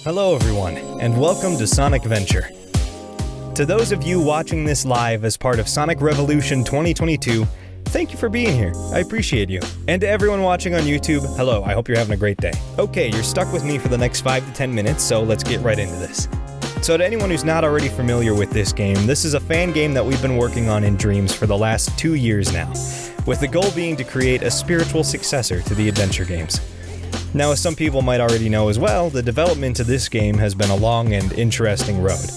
Hello everyone, and welcome to Sonic Venture. To those of you watching this live as part of Sonic Revolution 2022, thank you for being here. I appreciate you. And to everyone watching on YouTube, hello, I hope you're having a great day. Okay, you're stuck with me for the next 5 to 10 minutes, so let's get right into this. So to anyone who's not already familiar with this game, this is a fan game that we've been working on in Dreams for the last 2 years now, with the goal being to create a spiritual successor to the adventure games. Now, as some people might already know as well, the development of this game has been a long and interesting road.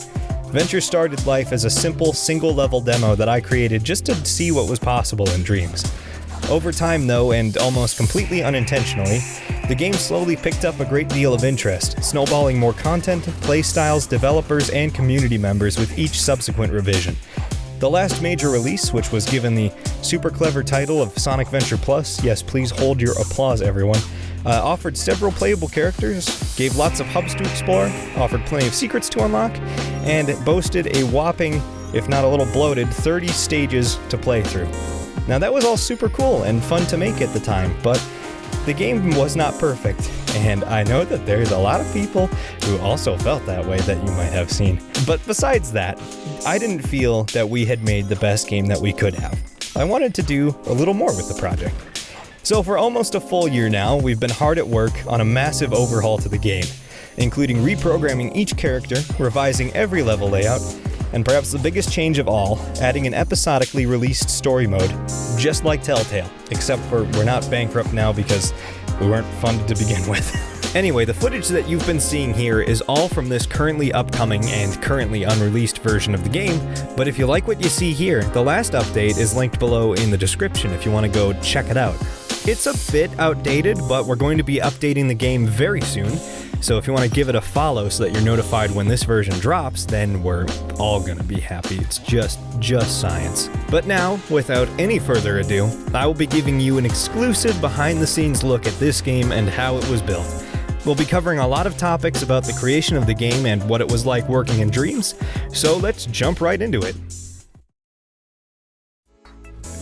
Venture started life as a simple, single-level demo that I created just to see what was possible in Dreams. Over time, though, and almost completely unintentionally, the game slowly picked up a great deal of interest, snowballing more content, playstyles, developers, and community members with each subsequent revision. The last major release, which was given the super clever title of Sonic Venture Plus, yes, please hold your applause everyone, offered several playable characters, gave lots of hubs to explore, offered plenty of secrets to unlock, and boasted a whopping, if not a little bloated, 30 stages to play through. Now that was all super cool and fun to make at the time, but the game was not perfect, and I know that there's a lot of people who also felt that way that you might have seen. But besides that, I didn't feel that we had made the best game that we could have. I wanted to do a little more with the project. So for almost a full year now, we've been hard at work on a massive overhaul to the game, including reprogramming each character, revising every level layout, and perhaps the biggest change of all, adding an episodically released story mode, just like Telltale, except for we're not bankrupt now because we weren't funded to begin with. Anyway, the footage that you've been seeing here is all from this currently upcoming and currently unreleased version of the game, but if you like what you see here, the last update is linked below in the description if you want to go check it out. It's a bit outdated, but we're going to be updating the game very soon, so if you want to give it a follow so that you're notified when this version drops, then we're all gonna be happy. It's just science. But now, without any further ado, I will be giving you an exclusive behind-the-scenes look at this game and how it was built. We'll be covering a lot of topics about the creation of the game and what it was like working in Dreams, so let's jump right into it.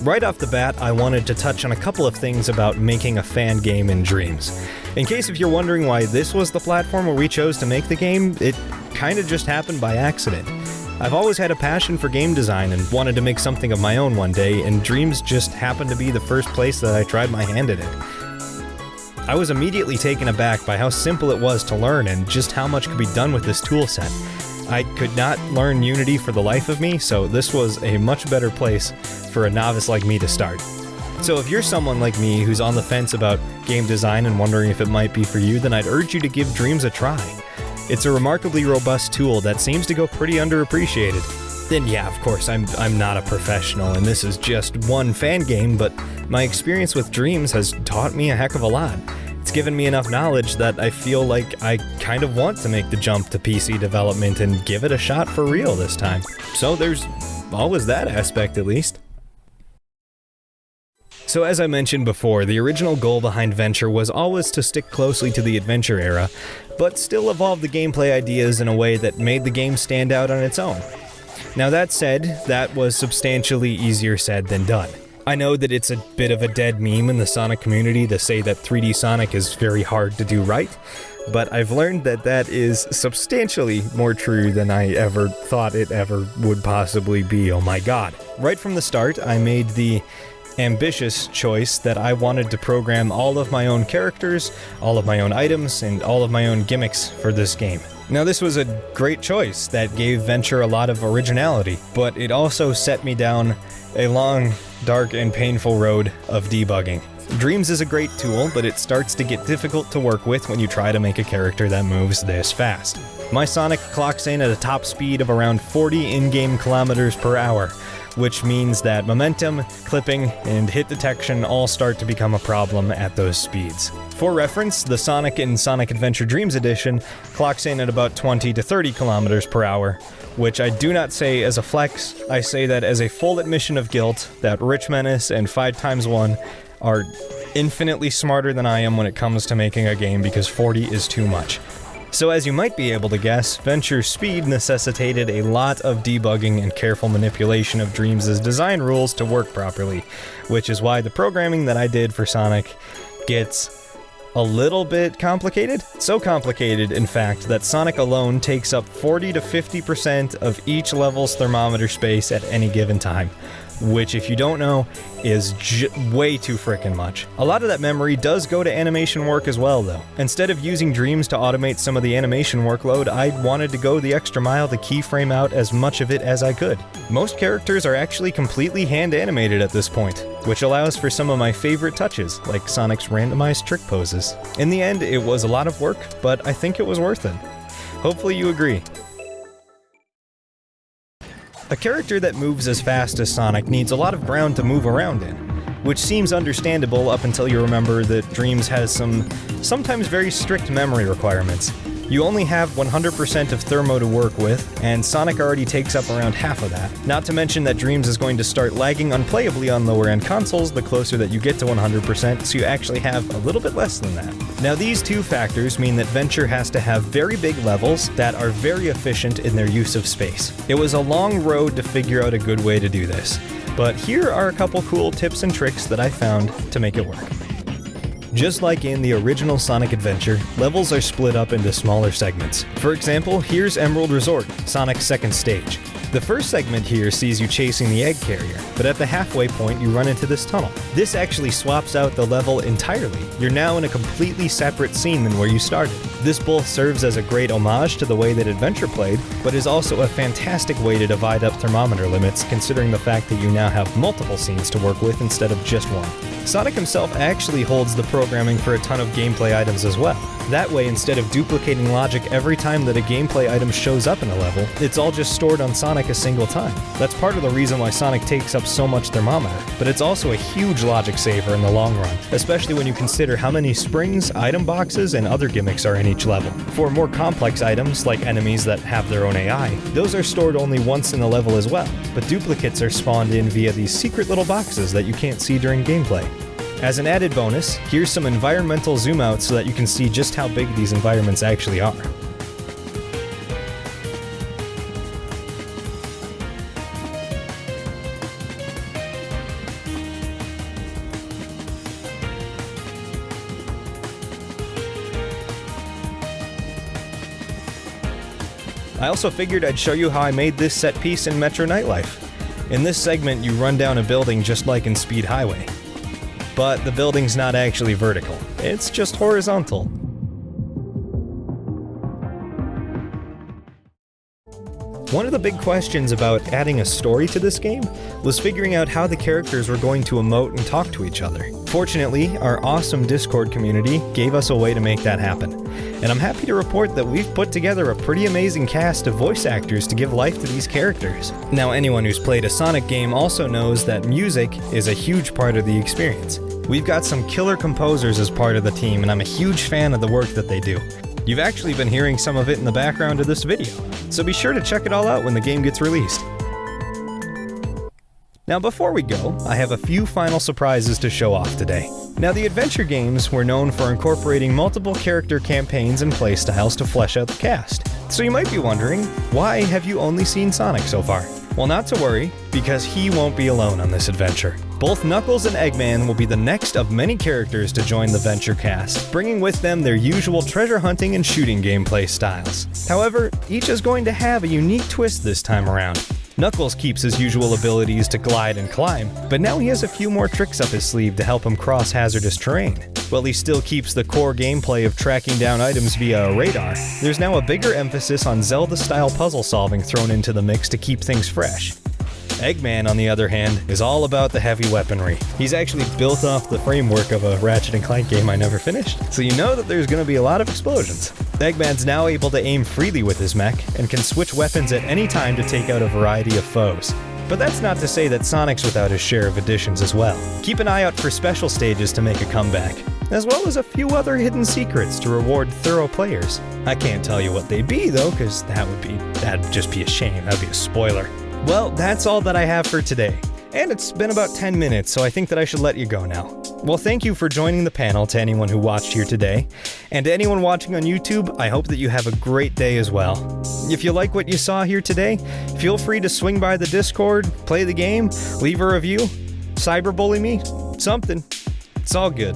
Right off the bat, I wanted to touch on a couple of things about making a fan game in Dreams. In case if you're wondering why this was the platform where we chose to make the game, it kinda just happened by accident. I've always had a passion for game design and wanted to make something of my own one day, and Dreams just happened to be the first place that I tried my hand at it. I was immediately taken aback by how simple it was to learn and just how much could be done with this toolset. I could not learn Unity for the life of me, so this was a much better place for a novice like me to start. So if you're someone like me who's on the fence about game design and wondering if it might be for you, then I'd urge you to give Dreams a try. It's a remarkably robust tool that seems to go pretty underappreciated. Then yeah, of course, I'm not a professional and this is just one fan game, but my experience with Dreams has taught me a heck of a lot. It's given me enough knowledge that I feel like I kind of want to make the jump to PC development and give it a shot for real this time. So there's always that aspect at least. So as I mentioned before, the original goal behind Venture was always to stick closely to the adventure era, but still evolve the gameplay ideas in a way that made the game stand out on its own. Now that said, that was substantially easier said than done. I know that it's a bit of a dead meme in the Sonic community to say that 3D Sonic is very hard to do right, but I've learned that that is substantially more true than I ever thought it ever would possibly be, oh my god. Right from the start, I made the ambitious choice that I wanted to program all of my own characters, all of my own items, and all of my own gimmicks for this game. Now this was a great choice that gave Venture a lot of originality, but it also set me down a long, dark, and painful road of debugging. Dreams is a great tool, but it starts to get difficult to work with when you try to make a character that moves this fast. My Sonic clocks in at a top speed of around 40 in-game kilometers per hour, which means that momentum, clipping, and hit detection all start to become a problem at those speeds. For reference, the Sonic in Sonic Adventure Dreams Edition clocks in at about 20 to 30 kilometers per hour, which I do not say as a flex, I say that as a full admission of guilt that Rich Menace and 5x1 are infinitely smarter than I am when it comes to making a game because 40 is too much. So as you might be able to guess, Venture's speed necessitated a lot of debugging and careful manipulation of Dreams' design rules to work properly, which is why the programming that I did for Sonic gets a little bit complicated. So complicated, in fact, that Sonic alone takes up 40 to 50% of each level's thermometer space at any given time, which, if you don't know, is way too frickin' much. A lot of that memory does go to animation work as well, though. Instead of using Dreams to automate some of the animation workload, I wanted to go the extra mile to keyframe out as much of it as I could. Most characters are actually completely hand-animated at this point, which allows for some of my favorite touches, like Sonic's randomized trick poses. In the end, it was a lot of work, but I think it was worth it. Hopefully you agree. A character that moves as fast as Sonic needs a lot of ground to move around in, which seems understandable up until you remember that Dreams has some sometimes very strict memory requirements. You only have 100% of thermo to work with, and Sonic already takes up around half of that. Not to mention that Dreams is going to start lagging unplayably on lower-end consoles the closer that you get to 100%, so you actually have a little bit less than that. Now these two factors mean that Venture has to have very big levels that are very efficient in their use of space. It was a long road to figure out a good way to do this, but here are a couple cool tips and tricks that I found to make it work. Just like in the original Sonic Adventure, levels are split up into smaller segments. For example, here's Emerald Resort, Sonic's second stage. The first segment here sees you chasing the egg carrier, but at the halfway point you run into this tunnel. This actually swaps out the level entirely. You're now in a completely separate scene than where you started. This both serves as a great homage to the way that Adventure played, but is also a fantastic way to divide up thermometer limits, considering the fact that you now have multiple scenes to work with instead of just one. Sonic himself actually holds the programming for a ton of gameplay items as well. That way, instead of duplicating logic every time that a gameplay item shows up in a level, it's all just stored on Sonic a single time. That's part of the reason why Sonic takes up so much thermometer, but it's also a huge logic saver in the long run, especially when you consider how many springs, item boxes, and other gimmicks are in each level. For more complex items, like enemies that have their own AI, those are stored only once in the level as well, but duplicates are spawned in via these secret little boxes that you can't see during gameplay. As an added bonus, here's some environmental zoom out so that you can see just how big these environments actually are. I also figured I'd show you how I made this set piece in Metro Nightlife. In this segment, you run down a building just like in Speed Highway. But the building's not actually vertical, it's just horizontal. One of the big questions about adding a story to this game was figuring out how the characters were going to emote and talk to each other. Fortunately, our awesome Discord community gave us a way to make that happen, and I'm happy to report that we've put together a pretty amazing cast of voice actors to give life to these characters. Now, anyone who's played a Sonic game also knows that music is a huge part of the experience. We've got some killer composers as part of the team, and I'm a huge fan of the work that they do. You've actually been hearing some of it in the background of this video, so be sure to check it all out when the game gets released. Now before we go, I have a few final surprises to show off today. Now the adventure games were known for incorporating multiple character campaigns and playstyles to flesh out the cast. So you might be wondering, why have you only seen Sonic so far? Well, not to worry, because he won't be alone on this adventure. Both Knuckles and Eggman will be the next of many characters to join the Venture cast, bringing with them their usual treasure hunting and shooting gameplay styles. However, each is going to have a unique twist this time around. Knuckles keeps his usual abilities to glide and climb, but now he has a few more tricks up his sleeve to help him cross hazardous terrain. While he still keeps the core gameplay of tracking down items via a radar, there's now a bigger emphasis on Zelda-style puzzle solving thrown into the mix to keep things fresh. Eggman, on the other hand, is all about the heavy weaponry. He's actually built off the framework of a Ratchet & Clank game I never finished, so you know that there's going to be a lot of explosions. Eggman's now able to aim freely with his mech, and can switch weapons at any time to take out a variety of foes. But that's not to say that Sonic's without his share of additions as well. Keep an eye out for special stages to make a comeback, as well as a few other hidden secrets to reward thorough players. I can't tell you what they'd be though, because that'd just be a shame, that'd be a spoiler. Well, that's all that I have for today. And it's been about 10 minutes, so I think that I should let you go now. Well, thank you for joining the panel to anyone who watched here today. And to anyone watching on YouTube, I hope that you have a great day as well. If you like what you saw here today, feel free to swing by the Discord, play the game, leave a review, cyberbully me, something. It's all good.